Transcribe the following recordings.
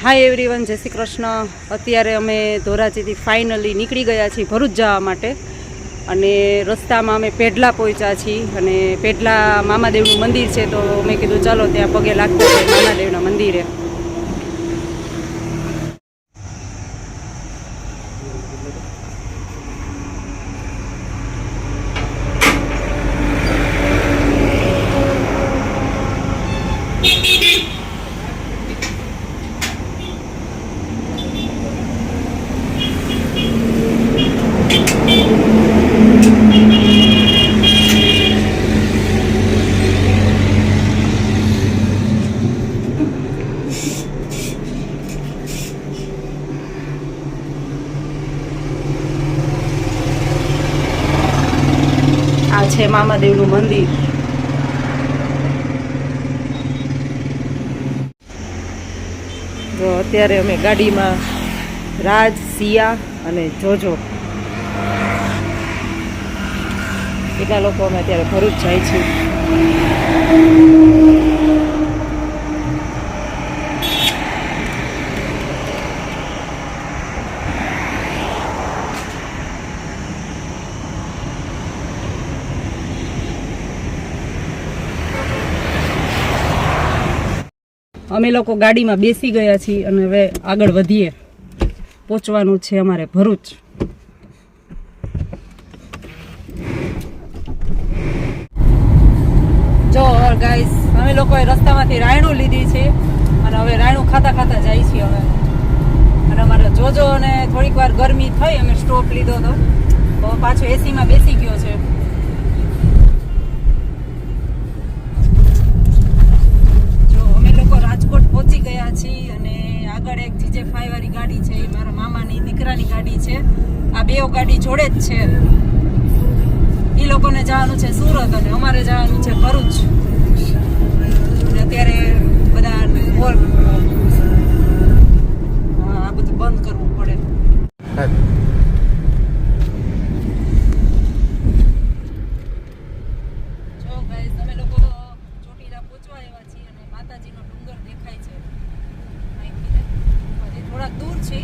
Hi everyone, જય શ્રી કૃષ્ણ. અત્યારે અમે ધોરાજીથી ફાઇનલી નીકળી ગયા છીએ ભરૂચ જવા માટે. અને રસ્તામાં અમે પેઢલા પહોંચ્યા છીએ અને પેઢલા મામાદેવનું મંદિર છે, તો મેં કીધું ચાલો ત્યાં પગે લાગતા હોય મામાદેવના મંદિરે. આ છે મામાદેવનું મંદિર. તો અત્યારે અમે ગાડીમાં રાજ, સિયા અને જોજો એટલા લોકો અમે અત્યારે ભરૂચ જાય છીએ. અમે લોકો ગાડીમાં બેસી ગયા છીએ અને હવે આગળ વધીએ. પહોંચવાનું છે અમારે ભરૂચ. જો ગાઈસ, અમે લોકોએ રસ્તામાંથી રાયણું લીધી છે અને હવે રાયણું ખાતા ખાતા જાય છીએ હવે. અને અમારે જોજો અને થોડીક વાર ગરમી થઈ, અમે સ્ટોપ લીધો હતો તો પાછો એસીમાં બેસી ગયો છે. રાજકોટ પહોંચી ગયા છીએ અને આગળ એક GJ5 વાળી ગાડી છે, એ મારા મામાની દીકરાની ગાડી છે. આ બે ગાડી જોડે જ છે. એ લોકોને જવાનું છે સુરત અને અમારે જવાનું છે ભરૂચ. અને અત્યારે બધા આ બધું બંધ કરવું પડે. જો ગાઈસ, તમે લોકો ચોટીલા પહોંચવા આવ્યા છીએ અને માતાજીનો ડુંગર દેખાય છે અહીંથી, થોડાક દૂર છે.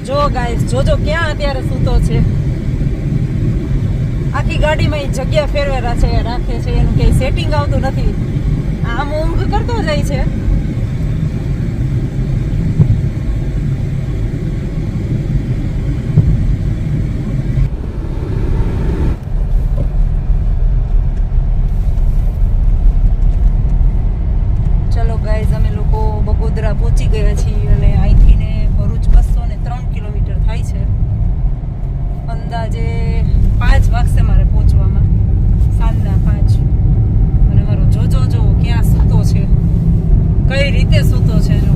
જો ગાઈસ, જોજો ક્યાં અત્યારે સૂતો છે. આખી ગાડીમાં જગ્યા ફેરવેરા છે, રાખે છે, એનું કઈ સેટિંગ આવતું નથી. આમ ઊંઘ કરતો જાય છે. ચલો ગાઈસ, અમે લોકો બગોદરા પહોંચી ગયા છીએ અને અહીંથી ને ભરૂચ 203 કિલોમીટર થાય છે. અંદાજે 5 વાગશે મારે પહોંચવામાં, સાંજના 5. અને મારો જોજો જો ક્યાં સૂતો છે, કઈ રીતે સૂતો છે. જો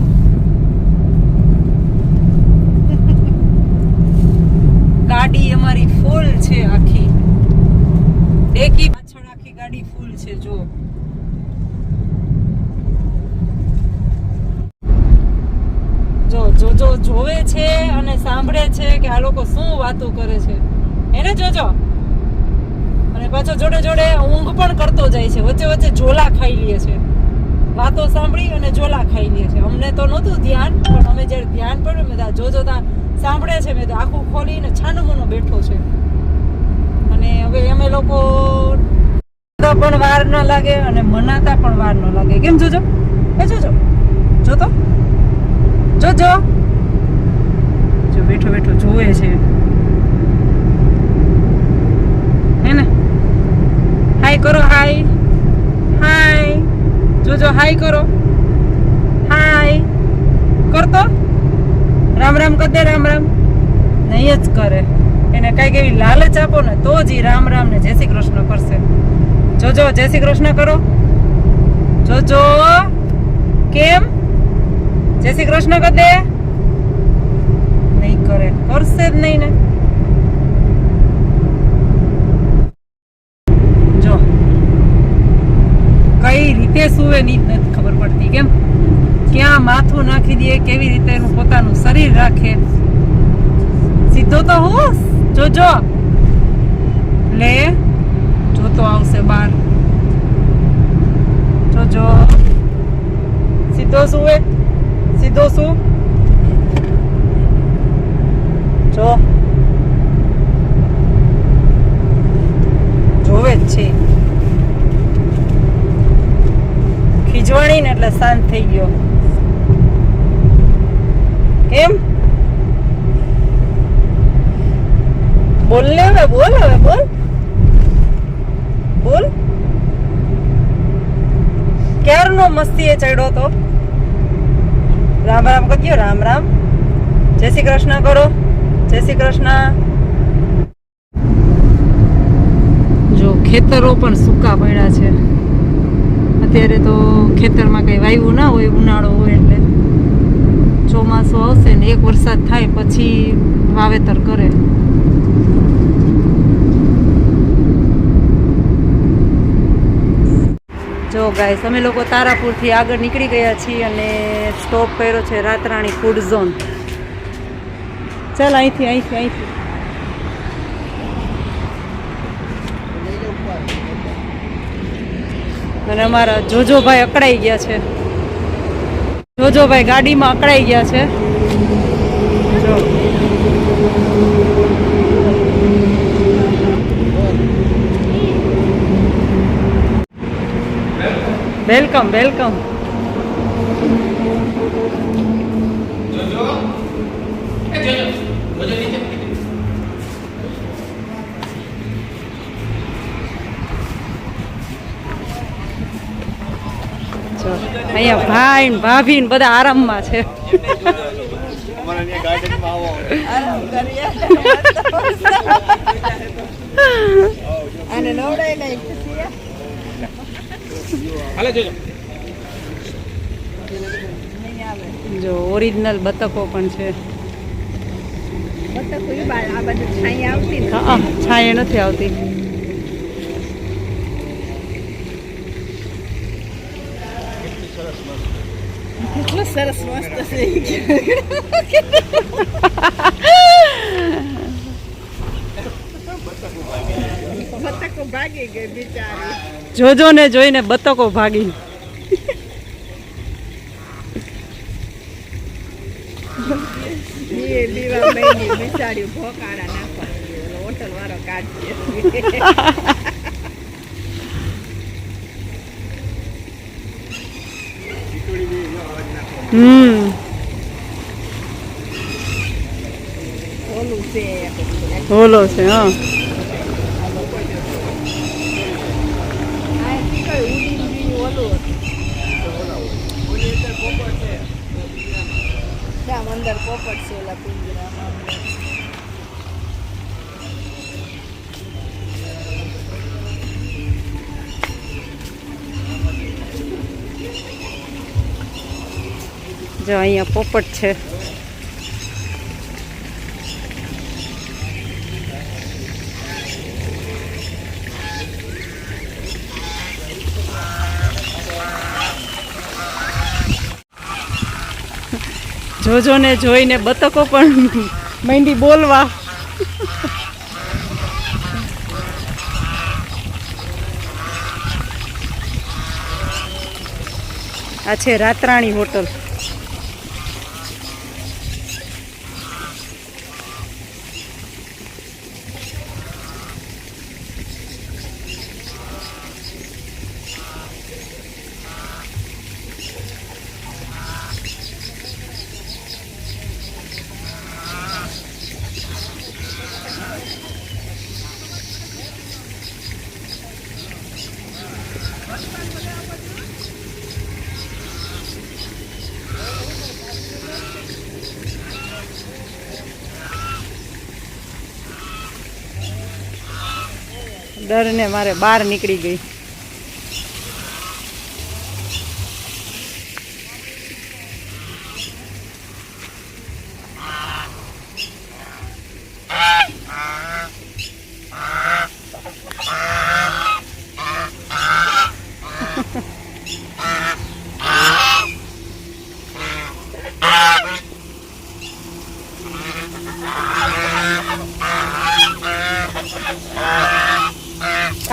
ગાડી અમારી ફૂલ છે, આખી ડેકી પાછળ આખી ગાડી ફૂલ છે. જો જોજો જોવે છે અને સાંભળે છે કે આ લોકો શું વાતો કરે છે, એને જોજો. અને પાછો જોડે જોડે ઊંઘ પણ કરતો જાય છે, વચ્ચે વચ્ચે ઝોલા ખાઈ લે છે. વાતો સાંભળી અને ઝોલા ખાઈ લે છે. અમને તો નહોતું ધ્યાન, પણ અમે જ્યારે ધ્યાન પડ્યું મેં જોજો તા સાંભળે છે. મેં તો આખું ખોલીને છાનોમનો બેઠો છે. અને હવે અમે લોકો પણ વાર ન લાગે અને મનાતા પણ વાર ન લાગે. કેમ જોજો, એ જોજો જોતો જોજો, જો બેઠો બેઠો જોવે છે હે ને. હાય કરો, હાય હાય. જોજો હાય કરો, હાય કરતો. રામ રામ કર દે, રામ રામ નહીં જ કરે. એને કઈક એવી લાલચ આપો ને તો જ રામ રામ ને જય શ્રી કૃષ્ણ કરશે. જોજો જય શ્રી કૃષ્ણ કરો. જોજો કેમ જય શ્રી કૃષ્ણ કર દે. નહીં કરે, કરશે જ નહીં ને. ક્યાં માથું નાખી દે, કેવી રીતે એનું પોતાનું શરીર રાખે. સીધો તો હું જોજો લે, જોતો આવશે બાર. જોજો સીધો શું હે, સીધો શું જો જોવે જ છે. ખીજવાણી ને એટલે શાંત થઈ ગયો. કેમ બોલ ને, હવે બોલ, હવે બોલ બોલ. ક્યારનો મસ્તી એ ચડ્યો તો. રામ રામ કહ્યો, રામ રામ. જય શ્રી કૃષ્ણ કરો, જય શ્રી કૃષ્ણ. જો ખેતરો પણ સૂકા પડ્યા છે. અત્યારે તો ખેતરમાં કઈ વાવ્યું ના હોય, ઉનાળો હોય એટલે. ચોમાસું આવશે ને એક વરસાદ થાય પછી વાવેતર કરે. જો ગાઈસ, અમે લોકો તારાપુરથી આગળ નીકળી ગયા છીએ અને સ્ટોપ કર્યો છે રાતરાણી ફૂડ ઝોન. ચાલ અહીંથી અહીંથી અહીંથી. અને અમારા જોજોભાઈ અકળાઈ ગયા છે. જોજોભાઈ ગાડીમાં અકળાઈ ગયા છે. જો વેલકમ વેલકમ. અહીંયા ભાઈ ને ભાભી ને બધા આરામમાં છે. જો ઓરિજિનલ બતકો પણ છે. છાંયે નથી આવતી. કેટલો સરસ મસ્ત છે. બતકો ભાગી ગઈ બિચારી. જોજો ને જોઈને બતકો ભાગી. દીવા મહિની બિચારી ભોકાડા નાખવા હોટલ વાળો કાઢશે. ઓલો છે હા. અંદર પોપટ છે ઓલા પિંજરામાં. જો અહીંયા પોપટ છે. જોજો ને જોઈને બતકો પણ માંડી બોલવા. આ છે રાતરાણી હોટલ. ડરને મારે બહાર નીકળી ગઈ.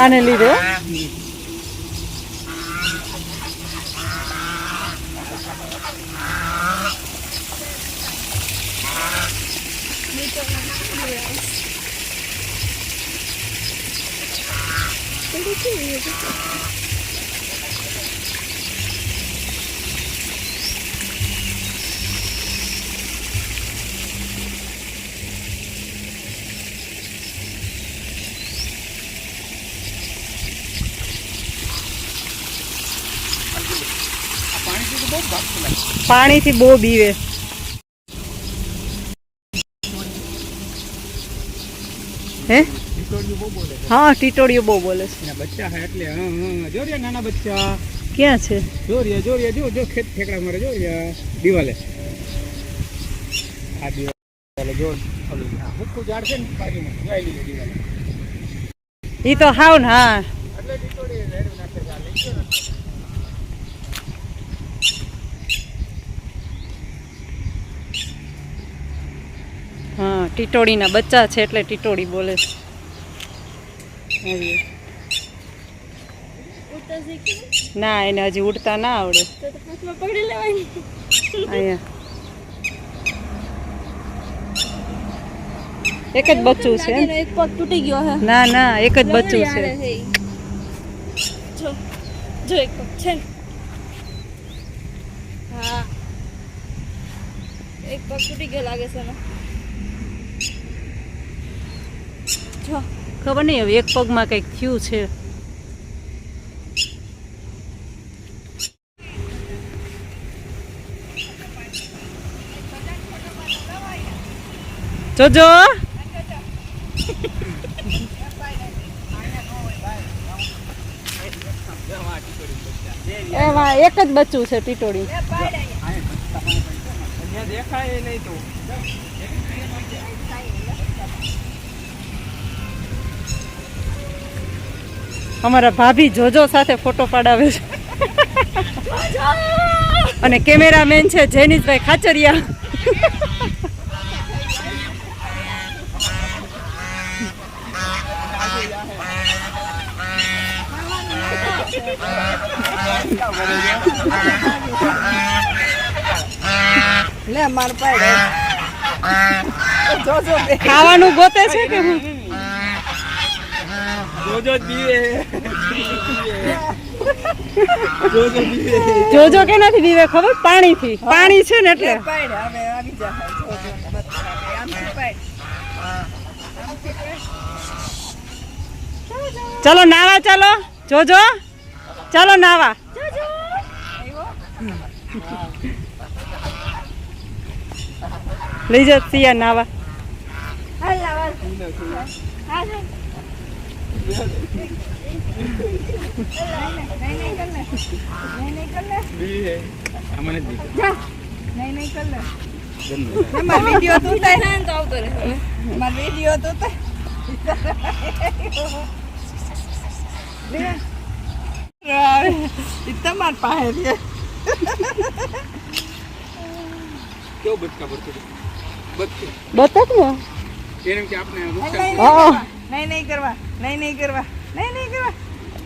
આને લીધે હો. પાણીથી બહુ બીવે. હે હા ટીટોડીઓ બહુ બોલે છે. બચ્ચા હે એટલે જો રે નાના બચ્ચા ક્યાં છે? જો જો ખેત ઠેકડા મારે જો દિવાલે આ દિવાલે જો હુક્કું ઝાડ છે ને બાજુમાં જોઈ લીધું દિવાલે ઈ તો હાવ ને હા એટલે ટીટોડી રેડ નાખે ઝાડ લઈ ગયો ને. હા ટીટોડીના બચ્ચા છે એટલે ટીટોડી બોલે છે. ના એને હજી ઉડતા ના આવડે. અહીંયા એક જ બચ્ચું છે. એક પગ તૂટી ગયો હે. ના ના એક જ બચ્ચું છે. જો જો એક પગ છે ને. હા એક પગ તૂટી ગયો લાગે છે ને. જો ખબર નહીં હવે એક પગમાં કંઈક થયું છે. જોજો એમાં એક જ બચ્ચું છે ટીટોડી. દેખાય નહીં તો અમારા ભાભી જોજો સાથે ફોટો પાડાવે છે અને કેમેરામેન છે જેનીશભાઈ ખાચરિયા. લે માર પાડે જોજો ખાવાનું ગોતે છે કે હું જોજો દીવે જોજો દીવે જોજો કે નથી દીવે ખબર પાણીથી પાણી છે ને એટલે પાડે હવે આવી જાય જોજો આમથી પાડ ચલો નાવા ચાલો જોજો ચાલો નાવા. લઈ જા સિયા નાવા. હાલ લાવ હાલ દીવે આમને દી નહીં કર લે માર વિડિયો તો ઉતાર ને તો આવતો રહે માર વિડિયો તો ઉતાર તમાર પાસે રે કેવો બચકા પડતો બચકે બતક ને એને કે આપણે નહીં કરવા નહીં કરવા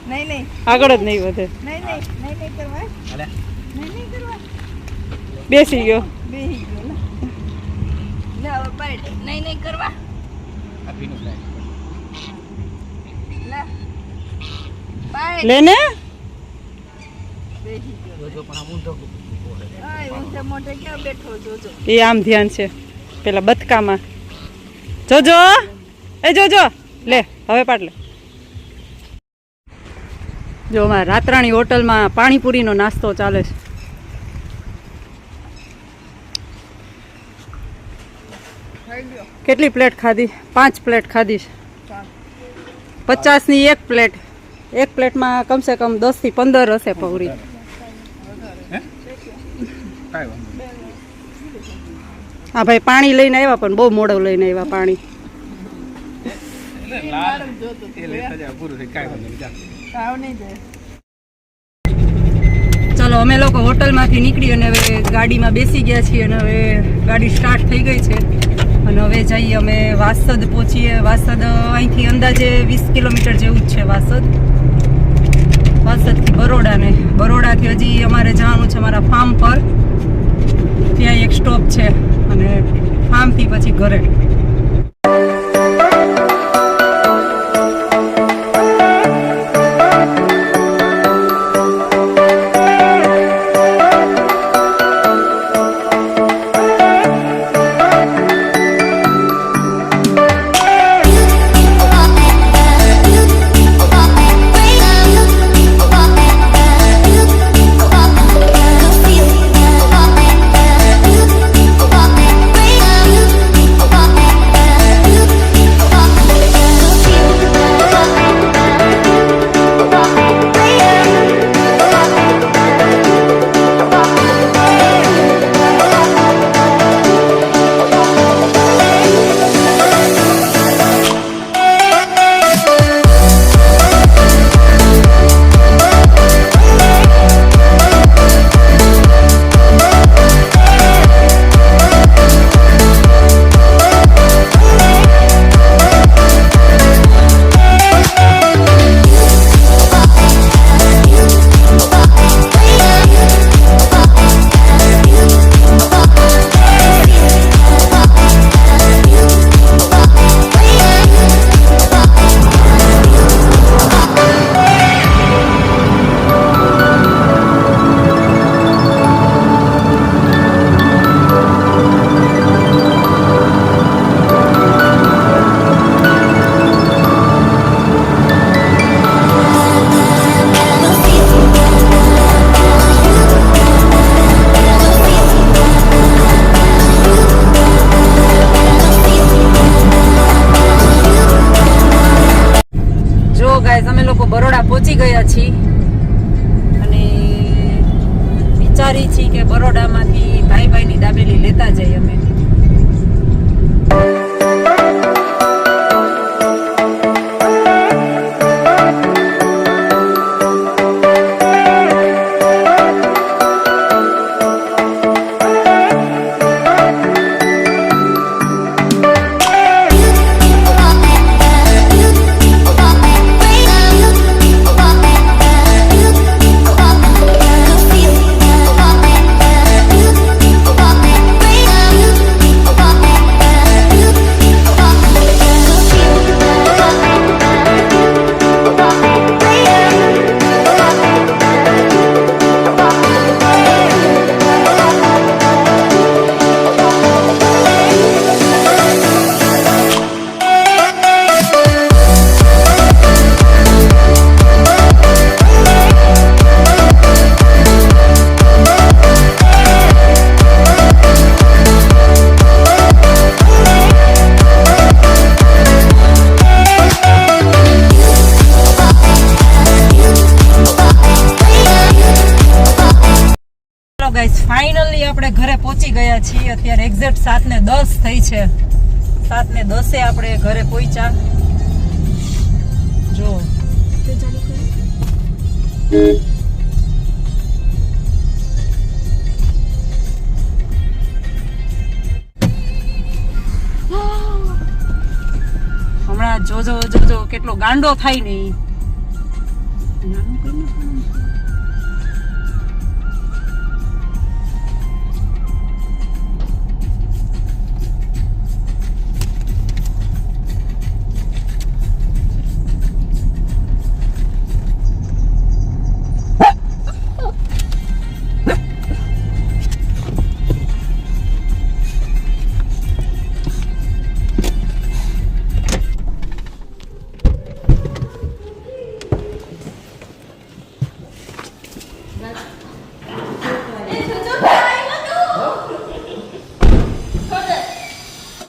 નહીં આગળ જ નહીં વધે. નહીં કરવા હાલે નહીં કરવા બેસી ગયો. બેહી ગયો લે હવે પાડ નહીં કરવા અભિનો લાઈક લે પાડ લે ને બેહી ગયો જોજો પણ આ ઊંધો આય ઊંધે મોઢે ક્યાં બેઠો જોજો એ આમ ધ્યાન છે પેલા બતકામાં. જોજો એ જોજો લે હવે પાડ લે. જો અમારા રાતરાણી હોટલમાં પાણીપુરીનો નાસ્તો ચાલે છે. થઈ ગયો કેટલી પ્લેટ ખાધી? 5 પ્લેટ ખાધી છે. 50ની એક પ્લેટ. એક પ્લેટમાં કમસે કમ 10 થી 15 હશે પૌરી. કાઈ વાંધો હા ભાઈ પાણી લઈને આવ્યા પણ બહુ મોડું લઈને આવ્યા પાણી. નહીં લાલ જોતો તે લેતા જા પૂરું થઈ કાઈ વાંધો નહીં જા આવ નહીં જાય. ચાલો અમે લોકો હોટલમાંથી નીકળી અને હવે ગાડીમાં બેસી ગયા છીએ અને હવે ગાડી સ્ટાર્ટ થઈ ગઈ છે અને અને હવે જઈએ અમે વાસદ પહોંચીએ. વાસદ અહીંથી અંદાજે 20 કિલોમીટર જેવું જ છે વાસદ. વાસદથી બરોડાને, બરોડાથી હજી અમારે જવાનું છે અમારા ફાર્મ પર. ત્યાં એક સ્ટોપ છે અને ફાર્મથી પછી ઘરે. અમે લોકો બરોડા પહોંચી ગયા છીએ અને વિચારી છીએ કે બરોડામાંથી ભાઈ દાબેલી લેતા જઈએ અમે. ફાઇનલી આપણે ઘરે પહોંચી ગયા છીએ. અત્યારે એક્ઝેક્ટ 7:10 થઈ છે. 7:10 આપણે ઘરે પહોંચ્યા. જો હમણાં જોજો કેટલો ગાંડો થાય ને.